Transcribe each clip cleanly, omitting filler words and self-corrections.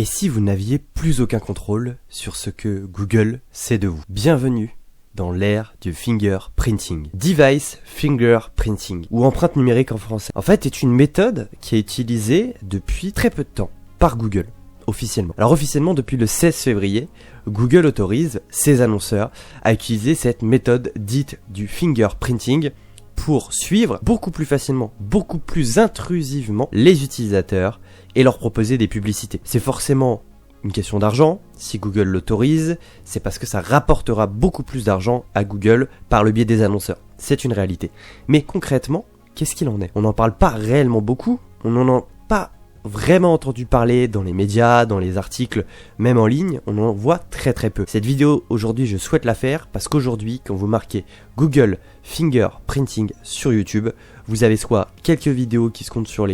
Et si vous n'aviez plus aucun contrôle sur ce que Google sait de vous? Bienvenue dans l'ère du fingerprinting. Device fingerprinting, ou empreinte numérique en français. En fait, est une méthode qui est utilisée depuis très peu de temps par Google, officiellement. Alors officiellement, depuis le 16 février, Google autorise ses annonceurs à utiliser cette méthode dite du fingerprinting pour suivre beaucoup plus facilement, beaucoup plus intrusivement les utilisateurs et leur proposer des publicités. C'est forcément une question d'argent. Si Google l'autorise, c'est parce que ça rapportera beaucoup plus d'argent à Google par le biais des annonceurs. C'est une réalité. Mais concrètement, qu'est-ce qu'il en est? On n'en parle pas réellement beaucoup, on n'en a pas vraiment entendu parler dans les médias, dans les articles, même en ligne, on en voit très très peu. Cette vidéo aujourd'hui, je souhaite la faire parce qu'aujourd'hui, quand vous marquez Google Fingerprinting sur YouTube, vous avez soit quelques vidéos qui se comptent sur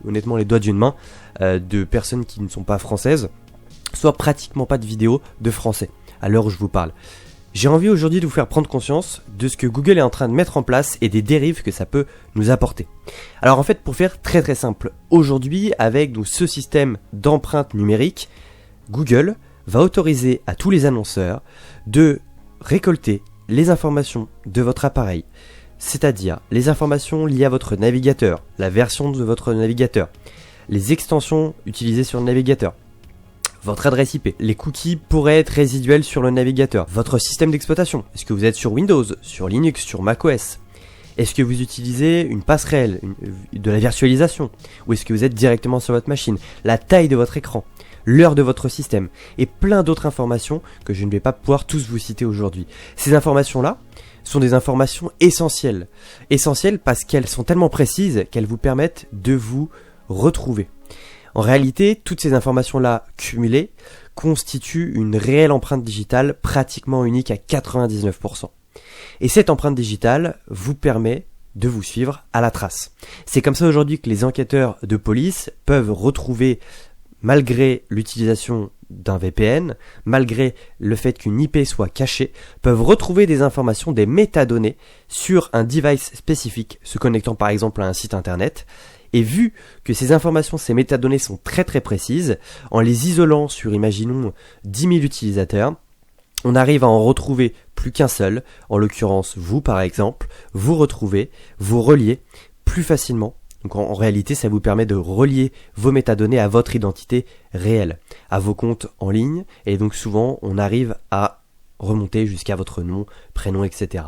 honnêtement les doigts d'une main de personnes qui ne sont pas françaises, soit pratiquement pas de vidéos de français à l'heure où je vous parle. J'ai envie aujourd'hui de vous faire prendre conscience de ce que Google est en train de mettre en place et des dérives que ça peut nous apporter. Alors en fait, pour faire très très simple, aujourd'hui avec ce système d'empreinte numérique, Google va autoriser à tous les annonceurs de récolter les informations de votre appareil, c'est-à-dire les informations liées à votre navigateur, la version de votre navigateur, les extensions utilisées sur le navigateur, votre adresse IP. Les cookies pourraient être résiduels sur le navigateur. Votre système d'exploitation. Est-ce que vous êtes sur Windows, sur Linux, sur macOS? Est-ce que vous utilisez une passerelle, de la virtualisation? Ou est-ce que vous êtes directement sur votre machine? La taille de votre écran, l'heure de votre système et plein d'autres informations que je ne vais pas pouvoir tous vous citer aujourd'hui. Ces informations-là sont des informations essentielles. Essentielles parce qu'elles sont tellement précises qu'elles vous permettent de vous retrouver. En réalité, toutes ces informations-là cumulées constituent une réelle empreinte digitale pratiquement unique à 99%. Et cette empreinte digitale vous permet de vous suivre à la trace. C'est comme ça aujourd'hui que les enquêteurs de police peuvent retrouver, malgré l'utilisation d'un VPN, malgré le fait qu'une IP soit cachée, peuvent retrouver des informations, des métadonnées sur un device spécifique, se connectant par exemple à un site internet. Et vu que ces informations, ces métadonnées sont très très précises, en les isolant sur, imaginons, 10 000 utilisateurs, on arrive à en retrouver plus qu'un seul, en l'occurrence vous par exemple, vous retrouvez, vous reliez plus facilement. Donc en réalité, ça vous permet de relier vos métadonnées à votre identité réelle, à vos comptes en ligne, et donc souvent on arrive à remonter jusqu'à votre nom, prénom, etc.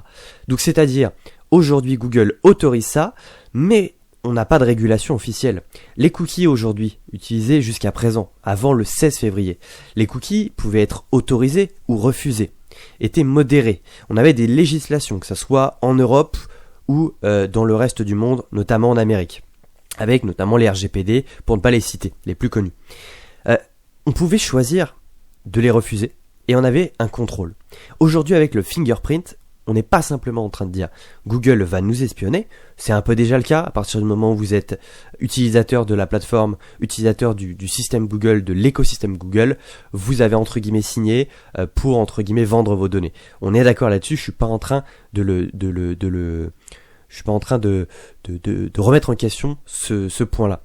Donc c'est-à-dire, aujourd'hui Google autorise ça, mais on n'a pas de régulation officielle. Les cookies aujourd'hui, utilisés jusqu'à présent, avant le 16 février, les cookies pouvaient être autorisés ou refusés, étaient modérés. On avait des législations, que ce soit en Europe ou dans le reste du monde, notamment en Amérique, avec notamment les RGPD, pour ne pas les citer, les plus connus. On pouvait choisir de les refuser et on avait un contrôle. Aujourd'hui, avec le fingerprint, on n'est pas simplement en train de dire Google va nous espionner, c'est un peu déjà le cas à partir du moment où vous êtes utilisateur de la plateforme, utilisateur du système Google, de l'écosystème Google, vous avez entre guillemets signé pour entre guillemets vendre vos données. On est d'accord là-dessus, je suis pas en train de remettre en question ce point-là.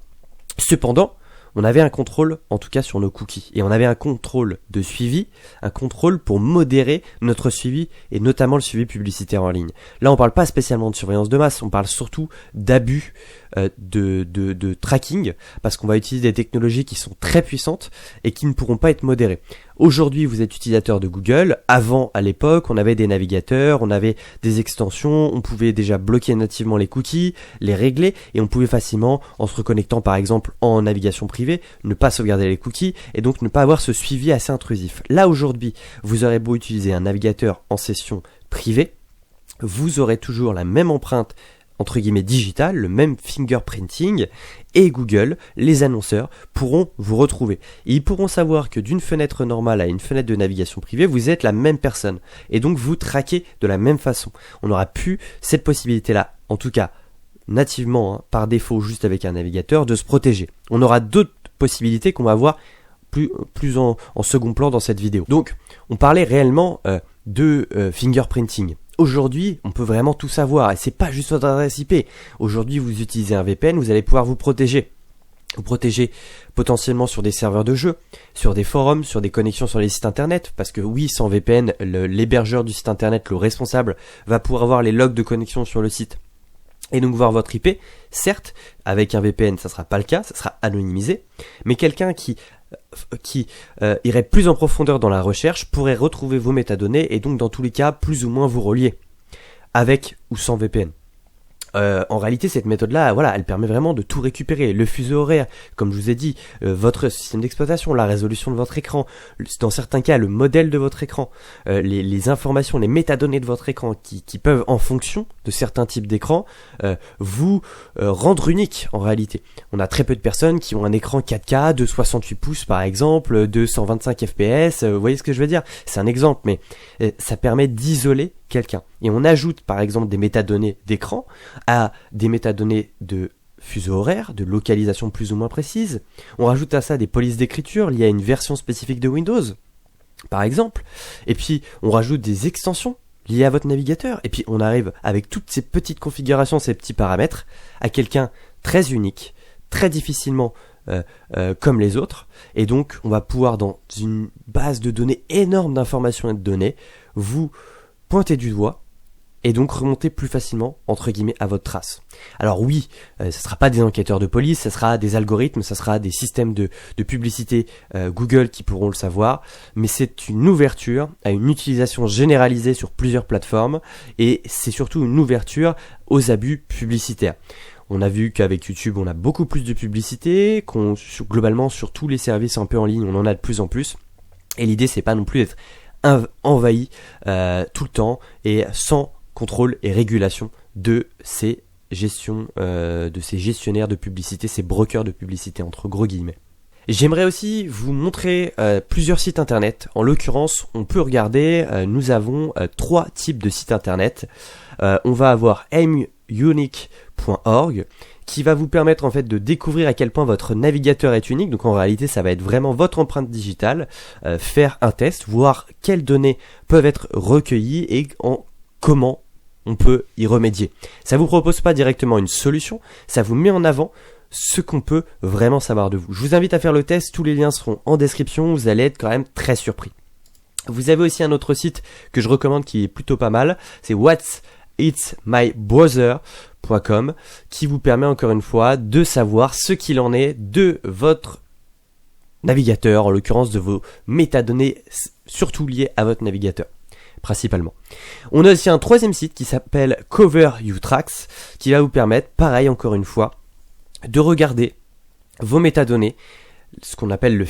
Cependant, on avait un contrôle, en tout cas sur nos cookies, et on avait un contrôle de suivi, un contrôle pour modérer notre suivi, et notamment le suivi publicitaire en ligne. Là, on parle pas spécialement de surveillance de masse, on parle surtout d'abus de tracking, parce qu'on va utiliser des technologies qui sont très puissantes et qui ne pourront pas être modérées. Aujourd'hui, vous êtes utilisateur de Google. Avant, à l'époque, on avait des navigateurs, on avait des extensions, on pouvait déjà bloquer nativement les cookies, les régler, et on pouvait facilement, en se reconnectant par exemple en navigation privée, ne pas sauvegarder les cookies, et donc ne pas avoir ce suivi assez intrusif. Là, aujourd'hui, vous aurez beau utiliser un navigateur en session privée, vous aurez toujours la même empreinte entre guillemets digital, le même fingerprinting, et Google, les annonceurs, pourront vous retrouver. Et ils pourront savoir que d'une fenêtre normale à une fenêtre de navigation privée, vous êtes la même personne. Et donc vous traquez de la même façon. On aura plus cette possibilité-là, en tout cas nativement, par défaut, juste avec un navigateur, de se protéger. On aura d'autres possibilités qu'on va voir plus en second plan dans cette vidéo. Donc, on parlait réellement de fingerprinting. Aujourd'hui, on peut vraiment tout savoir et c'est pas juste votre adresse IP. Aujourd'hui, vous utilisez un VPN, vous allez pouvoir vous protéger. Vous protégez potentiellement sur des serveurs de jeux, sur des forums, sur des connexions sur les sites internet, parce que oui, sans VPN, l'hébergeur du site internet, le responsable, va pouvoir avoir les logs de connexion sur le site et donc voir votre IP. Certes, avec un VPN, ça sera pas le cas, ça sera anonymisé, mais quelqu'un qui irait plus en profondeur dans la recherche pourrait retrouver vos métadonnées et donc dans tous les cas plus ou moins vous relier, avec ou sans VPN. En réalité, cette méthode-là, voilà, elle permet vraiment de tout récupérer. Le fuseau horaire, comme je vous ai dit, votre système d'exploitation, la résolution de votre écran, dans certains cas, le modèle de votre écran, les informations, les métadonnées de votre écran qui peuvent, en fonction de certains types d'écran, vous rendre unique en réalité. On a très peu de personnes qui ont un écran 4K de 68 pouces par exemple, de 125 fps, vous voyez ce que je veux dire? C'est un exemple, mais ça permet d'isoler quelqu'un. Et on ajoute par exemple des métadonnées d'écran à des métadonnées de fuseau horaire, de localisation plus ou moins précise. On rajoute à ça des polices d'écriture liées à une version spécifique de Windows, par exemple. Et puis on rajoute des extensions liées à votre navigateur. Et puis on arrive avec toutes ces petites configurations, ces petits paramètres, à quelqu'un très unique, très difficilement comme les autres. Et donc on va pouvoir, dans une base de données énorme d'informations et de données, vous pointer du doigt et donc remonter plus facilement, entre guillemets, à votre trace. Alors oui, ce ne sera pas des enquêteurs de police, ce sera des algorithmes, ce sera des systèmes de publicité Google qui pourront le savoir, mais c'est une ouverture à une utilisation généralisée sur plusieurs plateformes, et c'est surtout une ouverture aux abus publicitaires. On a vu qu'avec YouTube, on a beaucoup plus de publicité, globalement sur tous les services un peu en ligne, on en a de plus en plus, et l'idée c'est pas non plus d'être envahi tout le temps et sans contrôle et régulation de ces gestionnaires de publicité, ces brokers de publicité entre gros guillemets. J'aimerais aussi vous montrer plusieurs sites internet. En l'occurrence, on peut regarder, nous avons 3 types de sites internet. On va avoir aimunique.org qui va vous permettre en fait de découvrir à quel point votre navigateur est unique. Donc en réalité, ça va être vraiment votre empreinte digitale, faire un test, voir quelles données peuvent être recueillies et comment on peut y remédier. Ça vous propose pas directement une solution, ça vous met en avant ce qu'on peut vraiment savoir de vous. Je vous invite à faire le test, tous les liens seront en description, vous allez être quand même très surpris. Vous avez aussi un autre site que je recommande qui est plutôt pas mal, c'est whatsitsmybrowser.com qui vous permet encore une fois de savoir ce qu'il en est de votre navigateur, en l'occurrence de vos métadonnées surtout liées à votre navigateur. Principalement. On a aussi un troisième site qui s'appelle CoverUTracks qui va vous permettre, pareil encore une fois, de regarder vos métadonnées, ce qu'on appelle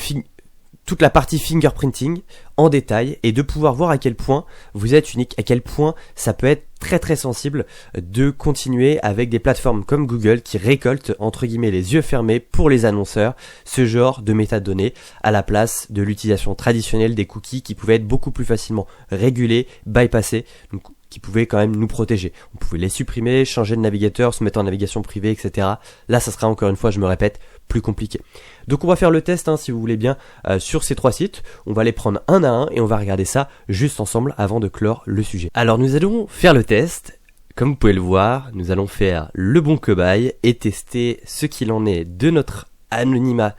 toute la partie fingerprinting en détail et de pouvoir voir à quel point vous êtes unique, à quel point ça peut être très très sensible de continuer avec des plateformes comme Google qui récoltent entre guillemets les yeux fermés pour les annonceurs ce genre de métadonnées à la place de l'utilisation traditionnelle des cookies qui pouvaient être beaucoup plus facilement régulés, bypassés, donc qui pouvaient quand même nous protéger. On pouvait les supprimer, changer de navigateur, se mettre en navigation privée, etc. Là, ça sera encore une fois, je me répète, plus compliqué. Donc on va faire le test, si vous voulez bien, sur ces 3 sites. On va les prendre un à un et on va regarder ça juste ensemble avant de clore le sujet. Alors nous allons faire le test. Comme vous pouvez le voir, nous allons faire le bon cobaye et tester ce qu'il en est de notre anonymat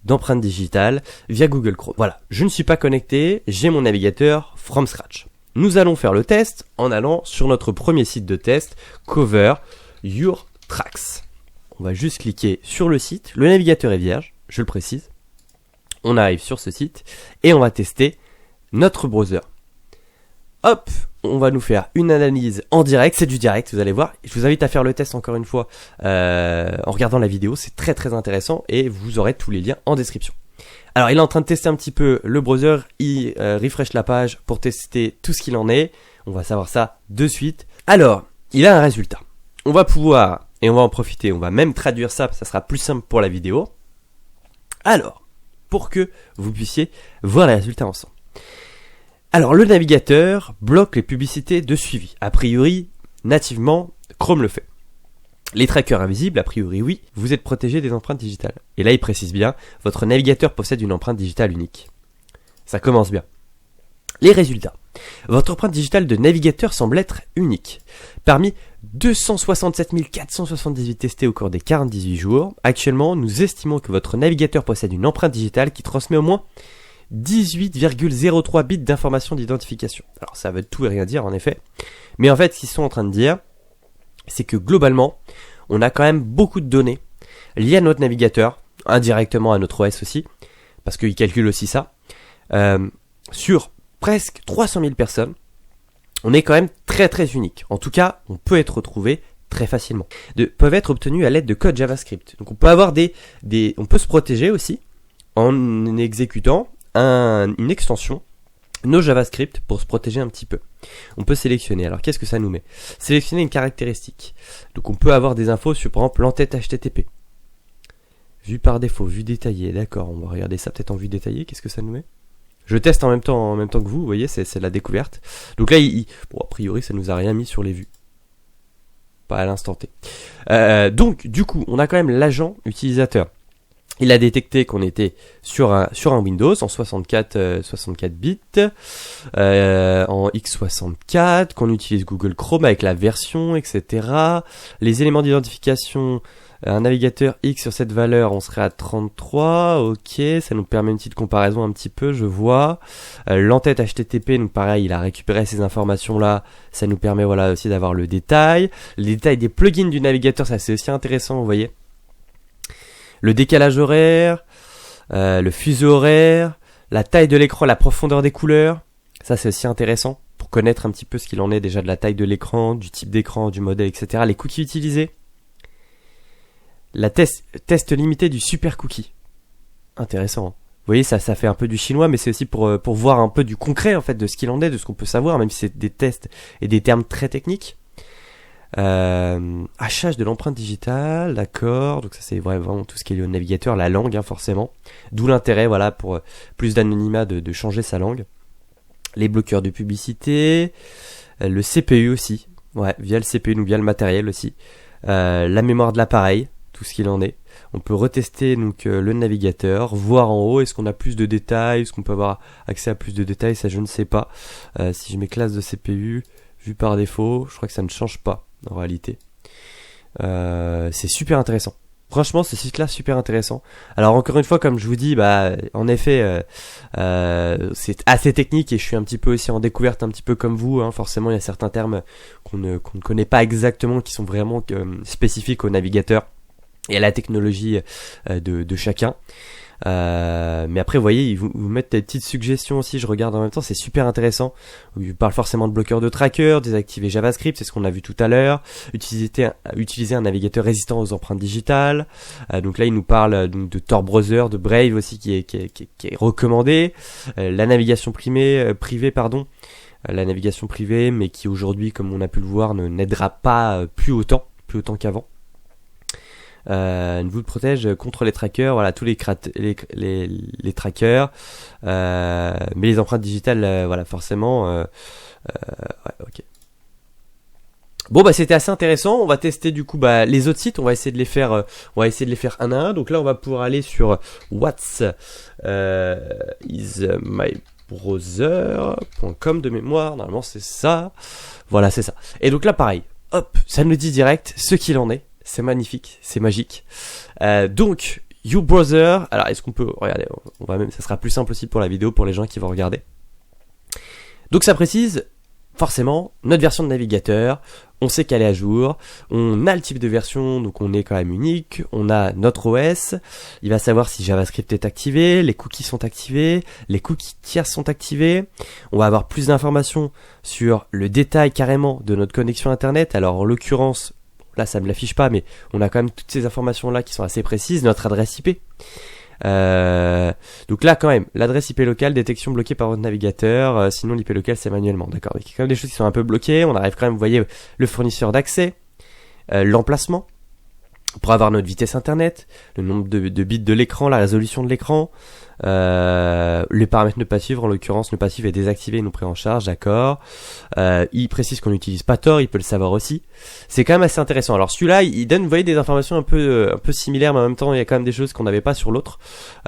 d'empreinte digitale via Google Chrome. Voilà, je ne suis pas connecté, j'ai mon navigateur from scratch. Nous allons faire le test en allant sur notre premier site de test, CoverUTracks. On va juste cliquer sur le site, le navigateur est vierge, je le précise. On arrive sur ce site et on va tester notre browser. Hop, on va nous faire une analyse en direct, c'est du direct, vous allez voir. Je vous invite à faire le test encore une fois en regardant la vidéo, c'est très très intéressant et vous aurez tous les liens en description. Alors il est en train de tester un petit peu le browser, il refresh la page pour tester tout ce qu'il en est. On va savoir ça de suite. Alors, il a un résultat. On va pouvoir, et on va en profiter, on va même traduire ça, ça sera plus simple pour la vidéo. Alors, pour que vous puissiez voir les résultats ensemble. Alors le navigateur bloque les publicités de suivi. A priori, nativement, Chrome le fait. Les trackers invisibles, a priori oui, vous êtes protégé des empreintes digitales. Et là il précise bien, votre navigateur possède une empreinte digitale unique. Ça commence bien. Les résultats. Votre empreinte digitale de navigateur semble être unique. Parmi 267 478 testés au cours des 48 jours. Actuellement, nous estimons que votre navigateur possède une empreinte digitale qui transmet au moins 18,03 bits d'information d'identification. Alors ça veut tout et rien dire en effet. Mais en fait, ce qu'ils sont en train de dire, c'est que globalement, on a quand même beaucoup de données liées à notre navigateur, indirectement à notre OS aussi, parce qu'ils calculent aussi ça, sur presque 300 000 personnes. On est quand même très très unique. En tout cas, on peut être retrouvé très facilement. Peuvent être obtenus à l'aide de code JavaScript. Donc on peut avoir on peut se protéger aussi en exécutant une extension nos JavaScript pour se protéger un petit peu. On peut sélectionner. Alors qu'est-ce que ça nous met? Sélectionner une caractéristique. Donc on peut avoir des infos sur par exemple l'entête HTTP. Vue par défaut, vue détaillée. D'accord, on va regarder ça peut-être en vue détaillée. Qu'est-ce que ça nous met? Je teste en même temps que vous voyez, c'est la découverte. Donc là, bon, a priori, ça nous a rien mis sur les vues. Pas à l'instant T. Donc, du coup, on a quand même l'agent utilisateur. Il a détecté qu'on était sur un Windows en 64 bits, en x64, qu'on utilise Google Chrome avec la version, etc. Les éléments d'identification, un navigateur X sur cette valeur, on serait à 33, ok, ça nous permet une petite comparaison un petit peu, je vois. L'entête HTTP, donc pareil, il a récupéré ces informations-là, ça nous permet voilà aussi d'avoir le détail. Les détails des plugins du navigateur, ça c'est aussi intéressant, vous voyez. Le décalage horaire, le fuseau horaire, la taille de l'écran, la profondeur des couleurs, ça c'est aussi intéressant pour connaître un petit peu ce qu'il en est déjà de la taille de l'écran, du type d'écran, du modèle, etc. Les cookies utilisés. La test limité du super cookie. Intéressant. Hein. Vous voyez, ça fait un peu du chinois, mais c'est aussi pour voir un peu du concret en fait de ce qu'il en est, de ce qu'on peut savoir, même si c'est des tests et des termes très techniques. Hachage de l'empreinte digitale, d'accord. Donc ça c'est vraiment tout ce qui est lié au navigateur, la langue hein, forcément. D'où l'intérêt, voilà, pour plus d'anonymat de changer sa langue. Les bloqueurs de publicité, le CPU aussi. Ouais, via le CPU, donc via le matériel aussi. La mémoire de l'appareil. Tout ce qu'il en est. On peut retester donc le navigateur, voir en haut, est-ce qu'on a plus de détails, est-ce qu'on peut avoir accès à plus de détails, ça je ne sais pas. Si je mets classe de CPU, vue par défaut, je crois que ça ne change pas en réalité. C'est super intéressant. Franchement, ce site-là, super intéressant. Alors encore une fois, comme je vous dis, bah en effet, c'est assez technique et je suis un petit peu aussi en découverte, un petit peu comme vous. Hein. Forcément, il y a certains termes qu'on ne connaît pas exactement, qui sont vraiment spécifiques au navigateur et à la technologie de chacun. Mais après, vous voyez, ils vous mettent des petites suggestions aussi, je regarde en même temps, c'est super intéressant. Ils parlent forcément de bloqueurs de tracker, désactiver JavaScript, c'est ce qu'on a vu tout à l'heure, utiliser un navigateur résistant aux empreintes digitales. Donc là, ils nous parlent de Tor Browser, de Brave aussi, qui est recommandé. La navigation privée, la navigation privée, mais qui aujourd'hui, comme on a pu le voir, n'aidera pas plus autant qu'avant. Vous protège contre les trackers, voilà tous les trackers, mais les empreintes digitales, voilà forcément. Ouais, ok. Bon bah c'était assez intéressant. On va tester du coup les autres sites. On va essayer de les faire, un à un. Donc là on va pouvoir aller sur what's is my browser.com de mémoire. Normalement c'est ça. Voilà c'est ça. Et donc là pareil. Hop, ça nous dit direct ce qu'il en est. C'est magnifique, c'est magique. Donc, your browser. Alors, est-ce qu'on peut regarder? Ça sera plus simple aussi pour la vidéo pour les gens qui vont regarder. Donc, ça précise forcément notre version de navigateur. On sait qu'elle est à jour. On a le type de version, donc on est quand même unique. On a notre OS. Il va savoir si JavaScript est activé, les cookies sont activés, les cookies tiers sont activés. On va avoir plus d'informations sur le détail carrément de notre connexion Internet. Alors, en l'occurrence, là ça me l'affiche pas, mais on a quand même toutes ces informations là qui sont assez précises. Notre adresse IP, donc là quand même l'adresse IP locale, détection bloquée par votre navigateur, sinon l'IP local c'est manuellement, d'accord. Il y a quand même des choses qui sont un peu bloquées. On arrive quand même, vous voyez, le fournisseur d'accès, l'emplacement pour avoir notre vitesse internet, le nombre de bits de l'écran, la résolution de l'écran, Les paramètres ne pas suivre, en l'occurrence ne pas suivre est désactivé et non pris en charge, d'accord. Il précise qu'on n'utilise pas Tor, il peut le savoir aussi. C'est quand même assez intéressant. Alors celui-là, il donne, vous voyez, des informations un peu similaires, mais en même temps il y a quand même des choses qu'on n'avait pas sur l'autre.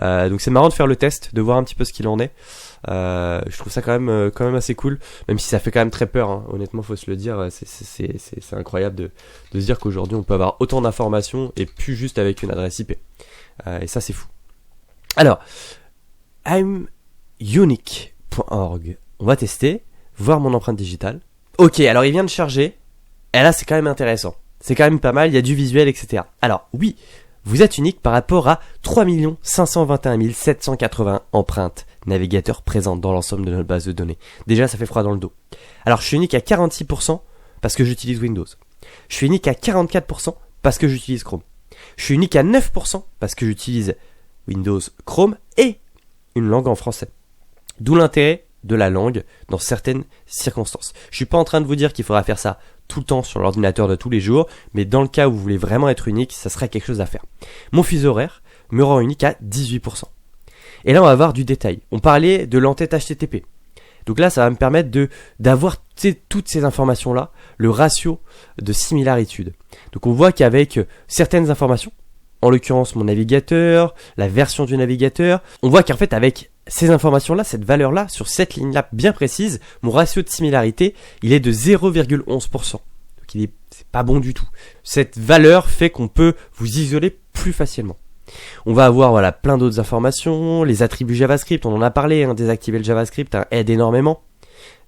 Donc c'est marrant de faire le test, de voir un petit peu ce qu'il en est. Je trouve ça quand même assez cool, même si ça fait quand même très peur, hein. Honnêtement faut se le dire, c'est incroyable de se dire qu'aujourd'hui on peut avoir autant d'informations et plus juste avec une adresse IP, et ça c'est fou. Alors I'mUnique.org, on va tester, voir mon empreinte digitale. Ok, alors il vient de charger, et là c'est quand même intéressant, c'est quand même pas mal, il y a du visuel, etc. Alors oui, vous êtes unique par rapport à 3 521 780 empreintes navigateurs présentes dans l'ensemble de notre base de données. Déjà, ça fait froid dans le dos. Alors, je suis unique à 46% parce que j'utilise Windows. Je suis unique à 44% parce que j'utilise Chrome. Je suis unique à 9% parce que j'utilise Windows, Chrome et une langue en français. D'où l'intérêt de la langue dans certaines circonstances. Je suis pas en train de vous dire qu'il faudra faire ça tout le temps sur l'ordinateur de tous les jours, mais dans le cas où vous voulez vraiment être unique, ça serait quelque chose à faire. Mon fuseau horaire me rend unique à 18%. Et là, on va avoir du détail. On parlait de l'entête HTTP. Donc là, ça va me permettre d'avoir toutes ces informations-là, le ratio de similarité. Donc on voit qu'avec certaines informations, en l'occurrence mon navigateur, la version du navigateur, on voit qu'en fait avec ces informations-là, cette valeur-là, sur cette ligne-là bien précise, mon ratio de similarité, il est de 0,11%. Donc c'est pas bon du tout. Cette valeur fait qu'on peut vous isoler plus facilement. On va avoir voilà plein d'autres informations, les attributs JavaScript, on en a parlé, hein, désactiver le JavaScript aide énormément.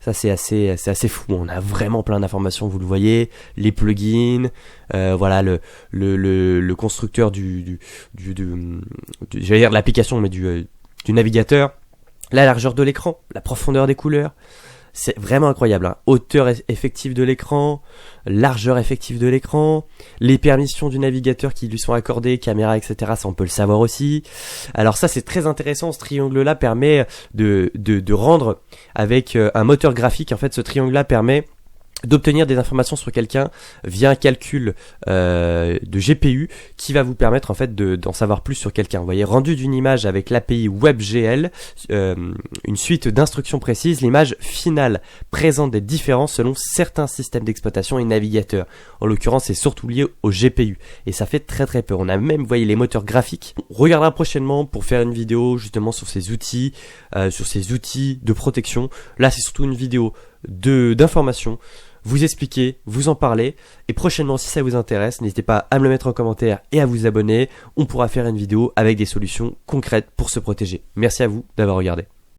Ça c'est assez fou, on a vraiment plein d'informations, vous le voyez, les plugins, voilà le constructeur j'allais dire de l'application mais du navigateur, la largeur de l'écran, la profondeur des couleurs. C'est vraiment incroyable, hein. Hauteur effective de l'écran, largeur effective de l'écran, les permissions du navigateur qui lui sont accordées, caméra, etc. Ça on peut le savoir aussi. Alors ça c'est très intéressant, ce triangle-là permet de rendre avec un moteur graphique. En fait ce triangle-là permet d'obtenir des informations sur quelqu'un via un calcul de GPU qui va vous permettre en fait d'en savoir plus sur quelqu'un. Vous voyez, rendu d'une image avec l'API WebGL, une suite d'instructions précises, l'image finale présente des différences selon certains systèmes d'exploitation et navigateurs. En l'occurrence, c'est surtout lié au GPU et ça fait très très peur. On a même, vous voyez, les moteurs graphiques. On regardera prochainement pour faire une vidéo justement sur ces outils de protection. Là, c'est surtout une vidéo d'information, vous expliquer, vous en parler, et prochainement si ça vous intéresse, n'hésitez pas à me le mettre en commentaire et à vous abonner, on pourra faire une vidéo avec des solutions concrètes pour se protéger. Merci à vous d'avoir regardé.